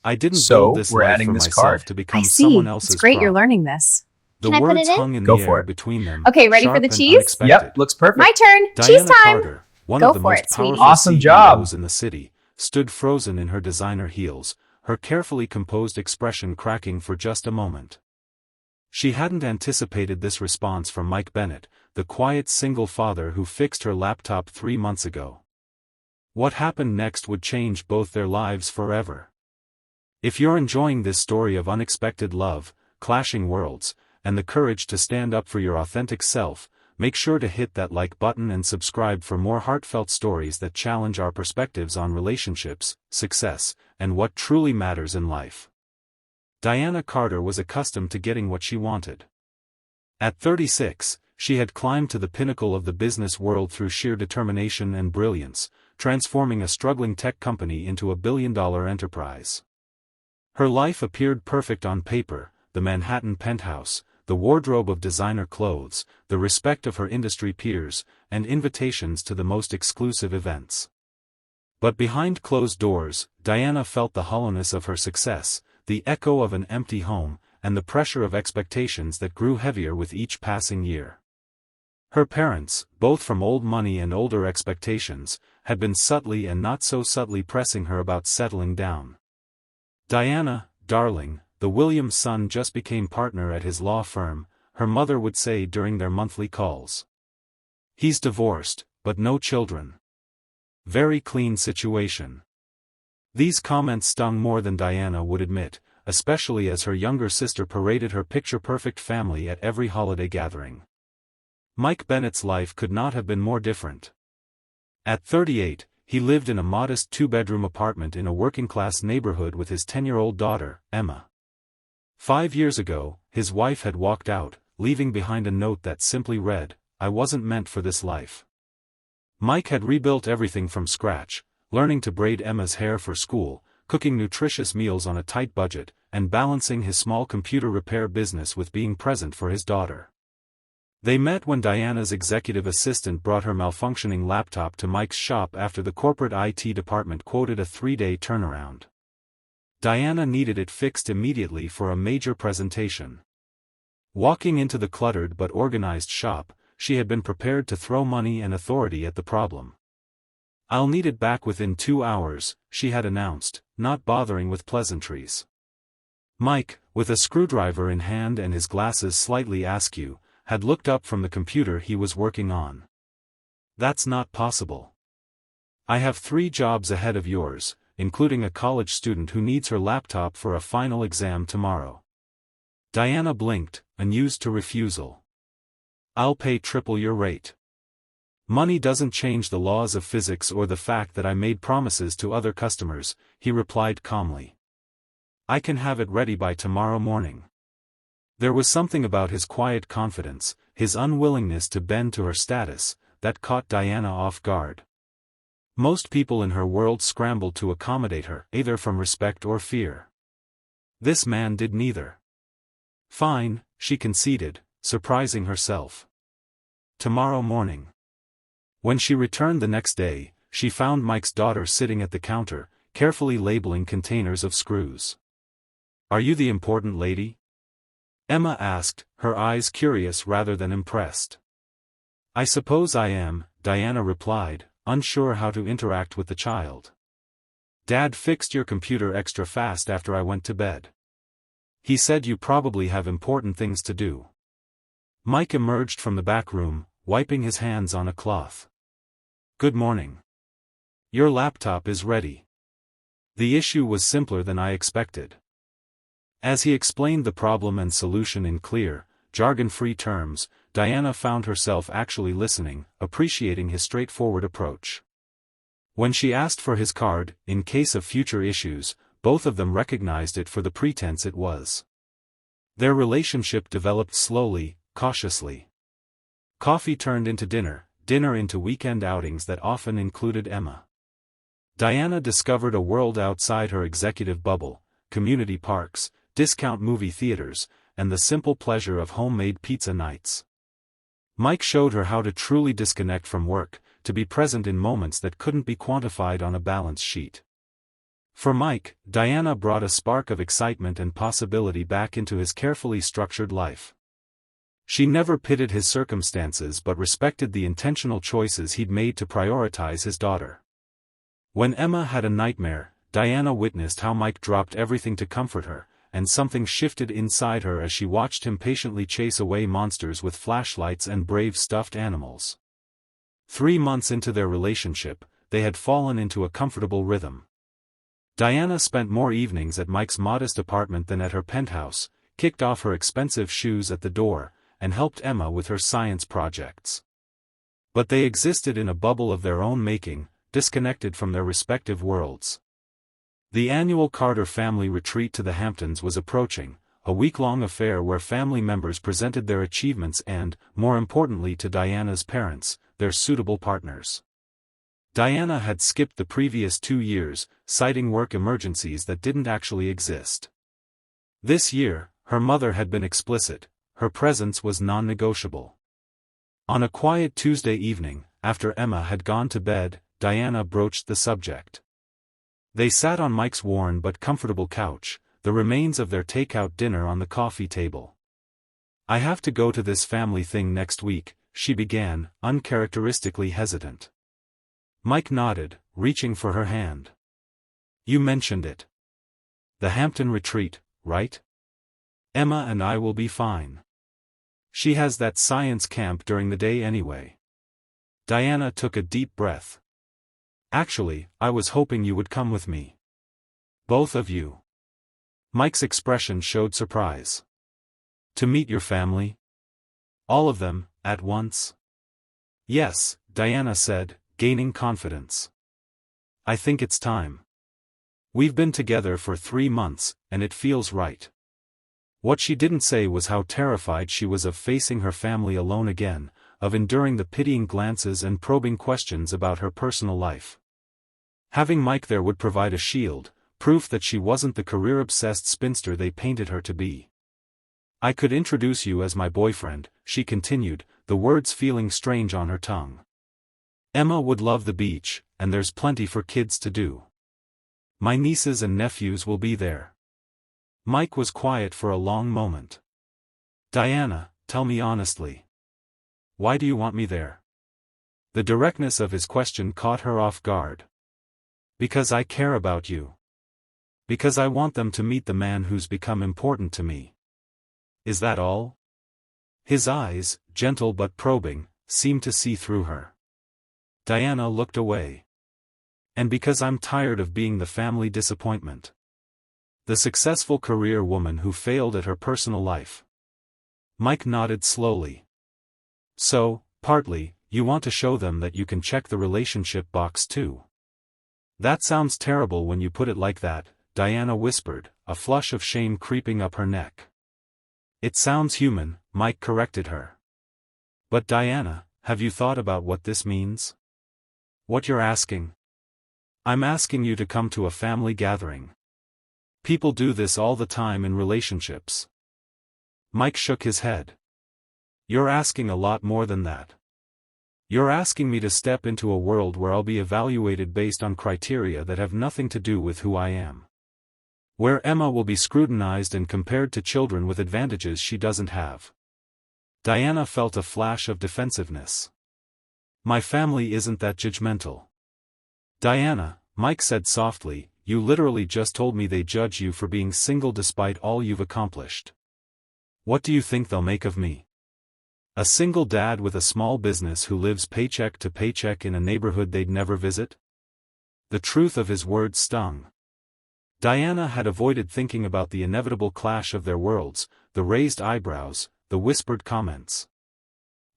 I didn't build So this we're life adding for this card. myself to I become someone see. It's else's great you're prop. learning this. The Can I put it words in? hung in Go the for air it. between them, Okay, ready for the sharp and cheese? Yep, unexpected. looks My perfect. turn. Cheese Diana time. Carter, one Go of the for most it, sweetie. powerful Awesome CEOs job. in the city, stood frozen in her designer heels, her carefully composed expression cracking for just a moment. She hadn't anticipated this response from Mike Bennett, the quiet single father who fixed her laptop 3 months ago. What happened next would change both their lives forever. If you're enjoying this story of unexpected love, clashing worlds, and the courage to stand up for your authentic self, make sure to hit that like button and subscribe for more heartfelt stories that challenge our perspectives on relationships, success, and what truly matters in life. Diana Carter was accustomed to getting what she wanted. At 36, she had climbed to the pinnacle of the business world through sheer determination and brilliance, transforming a struggling tech company into a billion-dollar enterprise. Her life appeared perfect on paper: the Manhattan penthouse, the wardrobe of designer clothes, the respect of her industry peers, and invitations to the most exclusive events. But behind closed doors, Diana felt the hollowness of her success, the echo of an empty home, and the pressure of expectations that grew heavier with each passing year. Her parents, both from old money and older expectations, had been subtly and not so subtly pressing her about settling down. "Diana, darling, the Williams' son just became partner at his law firm," her mother would say during their monthly calls. "He's divorced, but no children. Very clean situation." These comments stung more than Diana would admit, especially as her younger sister paraded her picture-perfect family at every holiday gathering. Mike Bennett's life could not have been more different. At 38, he lived in a modest two-bedroom apartment in a working-class neighborhood with his 10-year-old daughter, Emma. 5 years ago, his wife had walked out, leaving behind a note that simply read, "I wasn't meant for this life." Mike had rebuilt everything from scratch, learning to braid Emma's hair for school, cooking nutritious meals on a tight budget, and balancing his small computer repair business with being present for his daughter. They met when Diana's executive assistant brought her malfunctioning laptop to Mike's shop after the corporate IT department quoted a 3-day turnaround. Diana needed it fixed immediately for a major presentation. Walking into the cluttered but organized shop, she had been prepared to throw money and authority at the problem. "I'll need it back within 2 hours," she had announced, not bothering with pleasantries. Mike, with a screwdriver in hand and his glasses slightly askew, had looked up from the computer he was working on. "That's not possible. I have 3 jobs ahead of yours, including a college student who needs her laptop for a final exam tomorrow." Diana blinked, unused to refusal. "I'll pay triple your rate. Money doesn't change the laws of physics or the fact that I made promises to other customers," he replied calmly. "I can have it ready by tomorrow morning." There was something about his quiet confidence, his unwillingness to bend to her status, that caught Diana off guard. Most people in her world scrambled to accommodate her, either from respect or fear. This man did neither. "Fine," she conceded, surprising herself. "Tomorrow morning." When she returned the next day, she found Mike's daughter sitting at the counter, carefully labeling containers of screws. "Are you the important lady?" Emma asked, her eyes curious rather than impressed. "I suppose I am," Diana replied, unsure how to interact with the child. "Dad fixed your computer extra fast after I went to bed. He said you probably have important things to do." Mike emerged from the back room, wiping his hands on a cloth. "Good morning. Your laptop is ready." The issue was simpler than I expected. As he explained the problem and solution in clear, jargon-free terms, Diana found herself actually listening, appreciating his straightforward approach. When she asked for his card, in case of future issues, both of them recognized it for the pretense it was. Their relationship developed slowly, cautiously. Coffee turned into dinner, dinner into weekend outings that often included Emma. Diana discovered a world outside her executive bubble: community parks, discount movie theaters, and the simple pleasure of homemade pizza nights. Mike showed her how to truly disconnect from work, to be present in moments that couldn't be quantified on a balance sheet. For Mike, Diana brought a spark of excitement and possibility back into his carefully structured life. She never pitted his circumstances but respected the intentional choices he'd made to prioritize his daughter. When Emma had a nightmare, Diana witnessed how Mike dropped everything to comfort her, and something shifted inside her as she watched him patiently chase away monsters with flashlights and brave stuffed animals. 3 months into their relationship, they had fallen into a comfortable rhythm. Diana spent more evenings at Mike's modest apartment than at her penthouse, kicked off her expensive shoes at the door, and helped Emma with her science projects. But they existed in a bubble of their own making, disconnected from their respective worlds. The annual Carter family retreat to the Hamptons was approaching, a week-long affair where family members presented their achievements and, more importantly to Diana's parents, their suitable partners. Diana had skipped the previous 2 years, citing work emergencies that didn't actually exist. This year, her mother had been explicit, her presence was non-negotiable. On a quiet Tuesday evening, after Emma had gone to bed, Diana broached the subject. They sat on Mike's worn but comfortable couch, the remains of their takeout dinner on the coffee table. "I have to go to this family thing next week," she began, uncharacteristically hesitant. Mike nodded, reaching for her hand. "You mentioned it. The Hampton retreat, right? Emma and I will be fine. She has that science camp during the day anyway." Diana took a deep breath. "Actually, I was hoping you would come with me. Both of you." Mike's expression showed surprise. "To meet your family? All of them, at once?" "Yes," Diana said, gaining confidence. "I think it's time. We've been together for 3 months, and it feels right." What she didn't say was how terrified she was of facing her family alone again, of enduring the pitying glances and probing questions about her personal life. Having Mike there would provide a shield, proof that she wasn't the career-obsessed spinster they painted her to be. "I could introduce you as my boyfriend," she continued, the words feeling strange on her tongue. "Emma would love the beach, and there's plenty for kids to do. My nieces and nephews will be there." Mike was quiet for a long moment. "Diana, tell me honestly. Why do you want me there?" The directness of his question caught her off guard. "Because I care about you. Because I want them to meet the man who's become important to me." "Is that all?" His eyes, gentle but probing, seemed to see through her. Diana looked away. "And because I'm tired of being the family disappointment. The successful career woman who failed at her personal life." Mike nodded slowly. "So, partly, you want to show them that you can check the relationship box too." "That sounds terrible when you put it like that," Diana whispered, a flush of shame creeping up her neck. "It sounds human," Mike corrected her. "But Diana, have you thought about what this means? What you're asking?" "I'm asking you to come to a family gathering. People do this all the time in relationships." Mike shook his head. "You're asking a lot more than that. You're asking me to step into a world where I'll be evaluated based on criteria that have nothing to do with who I am. Where Emma will be scrutinized and compared to children with advantages she doesn't have." Diana felt a flash of defensiveness. "My family isn't that judgmental." "Diana," Mike said softly, "you literally just told me they judge you for being single despite all you've accomplished. What do you think they'll make of me? A single dad with a small business who lives paycheck to paycheck in a neighborhood they'd never visit?" The truth of his words stung. Diana had avoided thinking about the inevitable clash of their worlds, the raised eyebrows, the whispered comments.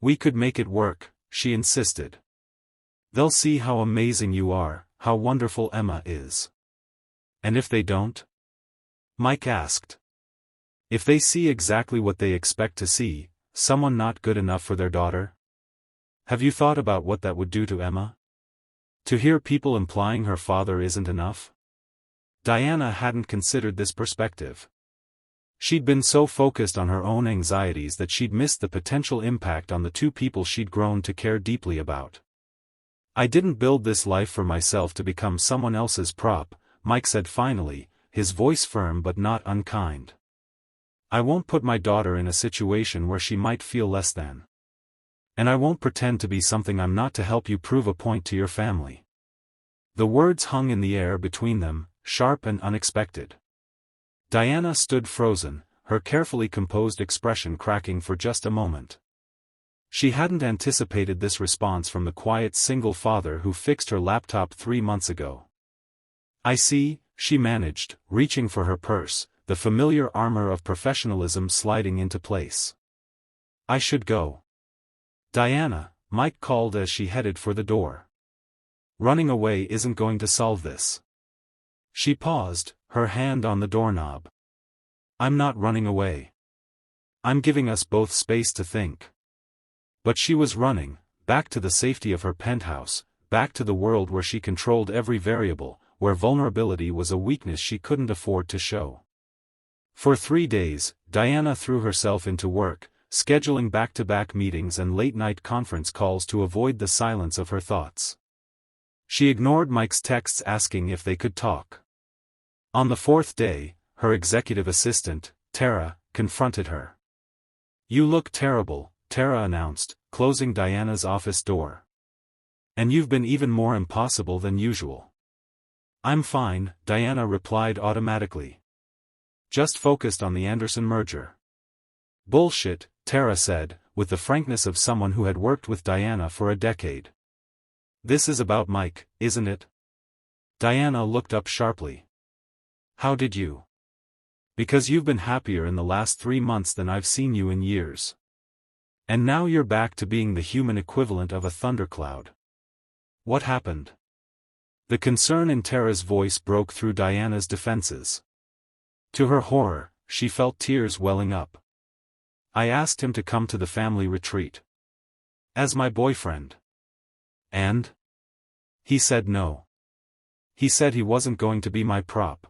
"We could make it work," she insisted. "They'll see how amazing you are, how wonderful Emma is." "And if they don't?" Mike asked. "If they see exactly what they expect to see, someone not good enough for their daughter? Have you thought about what that would do to Emma? To hear people implying her father isn't enough?" Diana hadn't considered this perspective. She'd been so focused on her own anxieties that she'd missed the potential impact on the two people she'd grown to care deeply about. "I didn't build this life for myself to become someone else's prop," Mike said finally, his voice firm but not unkind. I won't put my daughter in a situation where she might feel less than. And I won't pretend to be something I'm not to help you prove a point to your family. The words hung in the air between them, sharp and unexpected. Diana stood frozen, her carefully composed expression cracking for just a moment. She hadn't anticipated this response from the quiet single father who fixed her laptop 3 months ago. I see, she managed, reaching for her purse, the familiar armor of professionalism sliding into place. I should go. Diana, Mike called as she headed for the door. Running away isn't going to solve this. She paused, her hand on the doorknob. I'm not running away. I'm giving us both space to think. But she was running, back to the safety of her penthouse, back to the world where she controlled every variable, where vulnerability was a weakness she couldn't afford to show. For 3 days, Diana threw herself into work, scheduling back-to-back meetings and late-night conference calls to avoid the silence of her thoughts. She ignored Mike's texts asking if they could talk. On the 4th day, her executive assistant, Tara, confronted her. You look terrible, Tara announced, closing Diana's office door. And you've been even more impossible than usual. I'm fine, Diana replied automatically. Just focused on the Anderson merger. Bullshit, Tara said, with the frankness of someone who had worked with Diana for a decade. This is about Mike, isn't it? Diana looked up sharply. How did you? Because you've been happier in the last 3 months than I've seen you in years. And now you're back to being the human equivalent of a thundercloud. What happened? The concern in Tara's voice broke through Diana's defenses. To her horror, she felt tears welling up. I asked him to come to the family retreat. As my boyfriend. And? He said no. He said he wasn't going to be my prop.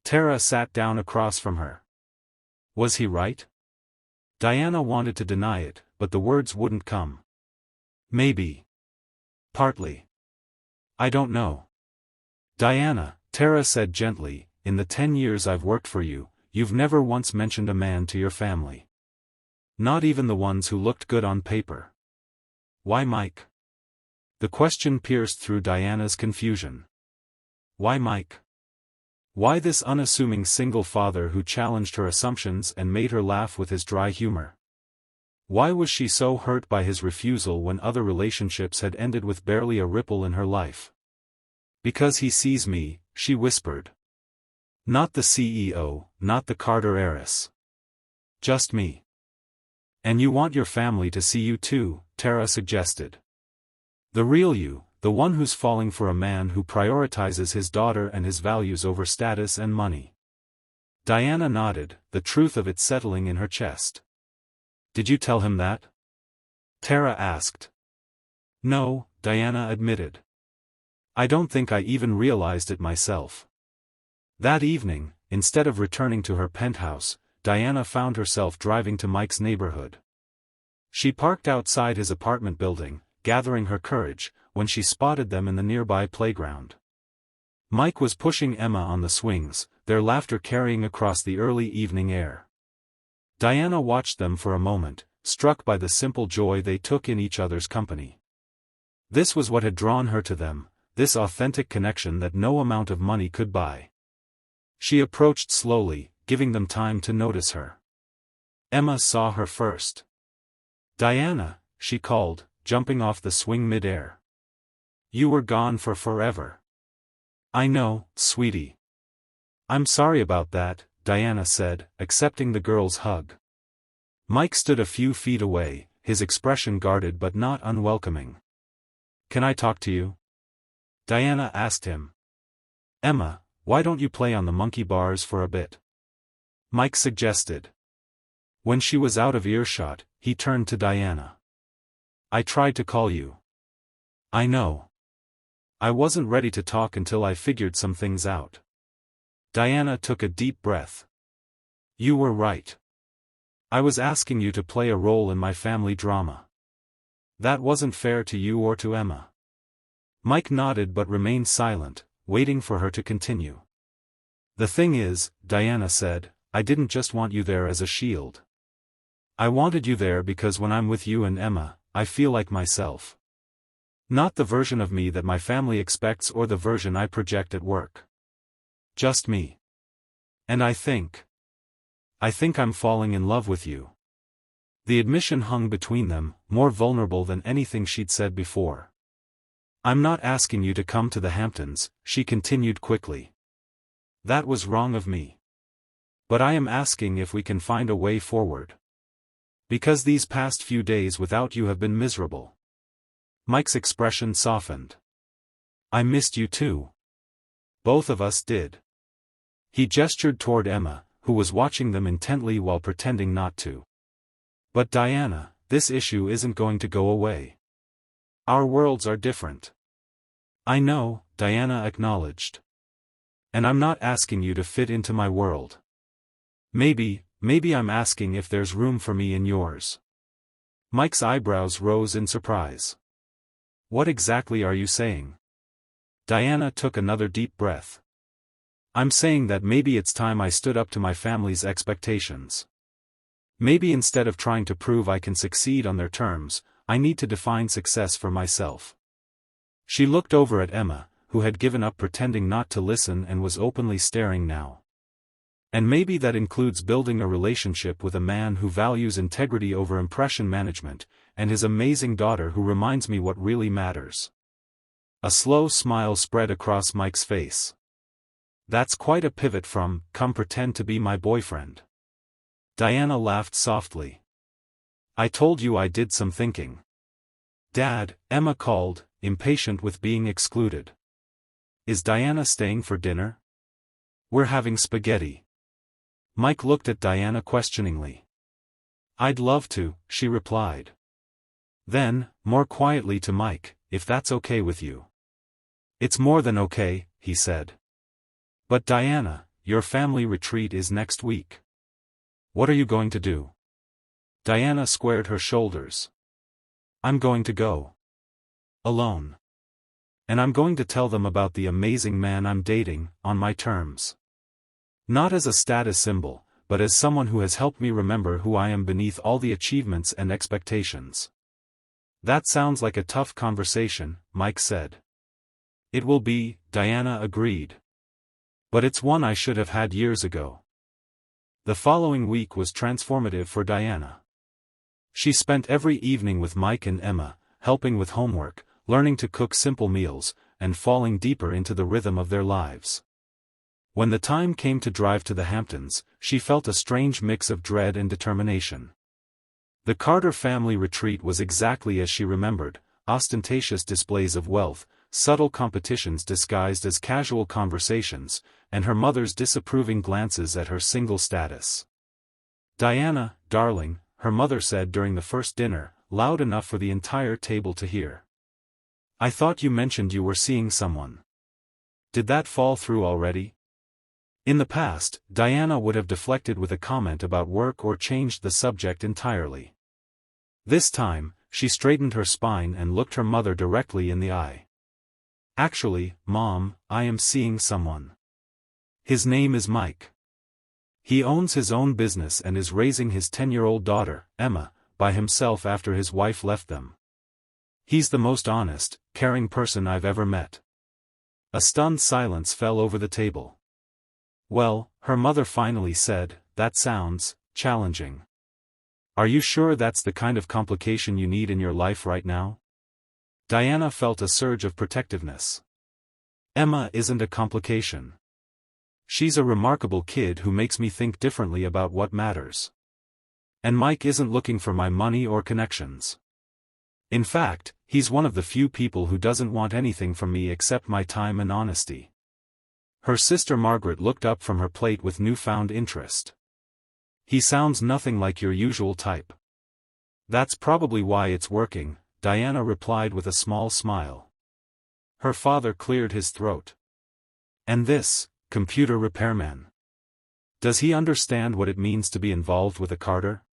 Tara sat down across from her. Was he right? Diana wanted to deny it, but the words wouldn't come. Maybe. Partly. I don't know. Diana, Tara said gently, in the 10 years I've worked for you, you've never once mentioned a man to your family. Not even the ones who looked good on paper. Why Mike? The question pierced through Diana's confusion. Why Mike? Why this unassuming single father who challenged her assumptions and made her laugh with his dry humor? Why was she so hurt by his refusal when other relationships had ended with barely a ripple in her life? Because he sees me, she whispered. Not the CEO, not the Carter heiress. Just me. And you want your family to see you too, Tara suggested. The real you, the one who's falling for a man who prioritizes his daughter and his values over status and money. Diana nodded, the truth of it settling in her chest. Did you tell him that? Tara asked. No, Diana admitted. I don't think I even realized it myself. That evening, instead of returning to her penthouse, Diana found herself driving to Mike's neighborhood. She parked outside his apartment building, gathering her courage, when she spotted them in the nearby playground. Mike was pushing Emma on the swings, their laughter carrying across the early evening air. Diana watched them for a moment, struck by the simple joy they took in each other's company. This was what had drawn her to them, this authentic connection that no amount of money could buy. She approached slowly, giving them time to notice her. Emma saw her first. Diana, she called, jumping off the swing mid-air. You were gone for forever. I know, sweetie. I'm sorry about that, Diana said, accepting the girl's hug. Mike stood a few feet away, his expression guarded but not unwelcoming. Can I talk to you? Diana asked him. Emma, why don't you play on the monkey bars for a bit? Mike suggested. When she was out of earshot, he turned to Diana. I tried to call you. I know. I wasn't ready to talk until I figured some things out. Diana took a deep breath. You were right. I was asking you to play a role in my family drama. That wasn't fair to you or to Emma. Mike nodded but remained silent, waiting for her to continue. "The thing is," Diana said, "I didn't just want you there as a shield. I wanted you there because when I'm with you and Emma, I feel like myself. Not the version of me that my family expects or the version I project at work. Just me. And I think I'm falling in love with you." The admission hung between them, more vulnerable than anything she'd said before. "I'm not asking you to come to the Hamptons," she continued quickly. "That was wrong of me. But I am asking if we can find a way forward. Because these past few days without you have been miserable." Mike's expression softened. "I missed you too. Both of us did." He gestured toward Emma, who was watching them intently while pretending not to. "But Diana, this issue isn't going to go away. Our worlds are different." "I know," Diana acknowledged. "And I'm not asking you to fit into my world. Maybe I'm asking if there's room for me in yours." Mike's eyebrows rose in surprise. "What exactly are you saying?" Diana took another deep breath. "I'm saying that maybe it's time I stood up to my family's expectations. Maybe instead of trying to prove I can succeed on their terms, I need to define success for myself." She looked over at Emma, who had given up pretending not to listen and was openly staring now. "And maybe that includes building a relationship with a man who values integrity over impression management, and his amazing daughter who reminds me what really matters." A slow smile spread across Mike's face. "That's quite a pivot from, 'come pretend to be my boyfriend.'" Diana laughed softly. "I told you I did some thinking." "Dad," Emma called, impatient with being excluded. "Is Diana staying for dinner?" "We're having spaghetti." Mike looked at Diana questioningly. "I'd love to," she replied. Then, more quietly to Mike, "If that's okay with you." "It's more than okay," he said. "But Diana, your family retreat is next week. What are you going to do?" Diana squared her shoulders. "I'm going to go. Alone. And I'm going to tell them about the amazing man I'm dating, on my terms. Not as a status symbol, but as someone who has helped me remember who I am beneath all the achievements and expectations." "That sounds like a tough conversation," Mike said. "It will be," Diana agreed. "But it's one I should have had years ago." The following week was transformative for Diana. She spent every evening with Mike and Emma, helping with homework, learning to cook simple meals, and falling deeper into the rhythm of their lives. When the time came to drive to the Hamptons, she felt a strange mix of dread and determination. The Carter family retreat was exactly as she remembered: ostentatious displays of wealth, subtle competitions disguised as casual conversations, and her mother's disapproving glances at her single status. "Diana, darling," her mother said during the first dinner, loud enough for the entire table to hear. "I thought you mentioned you were seeing someone. Did that fall through already?" In the past, Diana would have deflected with a comment about work or changed the subject entirely. This time, she straightened her spine and looked her mother directly in the eye. "Actually, Mom, I am seeing someone. His name is Mike. He owns his own business and is raising his 10-year-old daughter, Emma, by himself after his wife left them. He's the most honest, caring person I've ever met." A stunned silence fell over the table. "Well," her mother finally said, "that sounds challenging. Are you sure that's the kind of complication you need in your life right now?" Diana felt a surge of protectiveness. "Emma isn't a complication. She's a remarkable kid who makes me think differently about what matters. And Mike isn't looking for my money or connections. In fact, he's one of the few people who doesn't want anything from me except my time and honesty." Her sister Margaret looked up from her plate with newfound interest. "He sounds nothing like your usual type." "That's probably why it's working," Diana replied with a small smile. Her father cleared his throat. "And this, computer repairman. Does he understand what it means to be involved with a Carter?"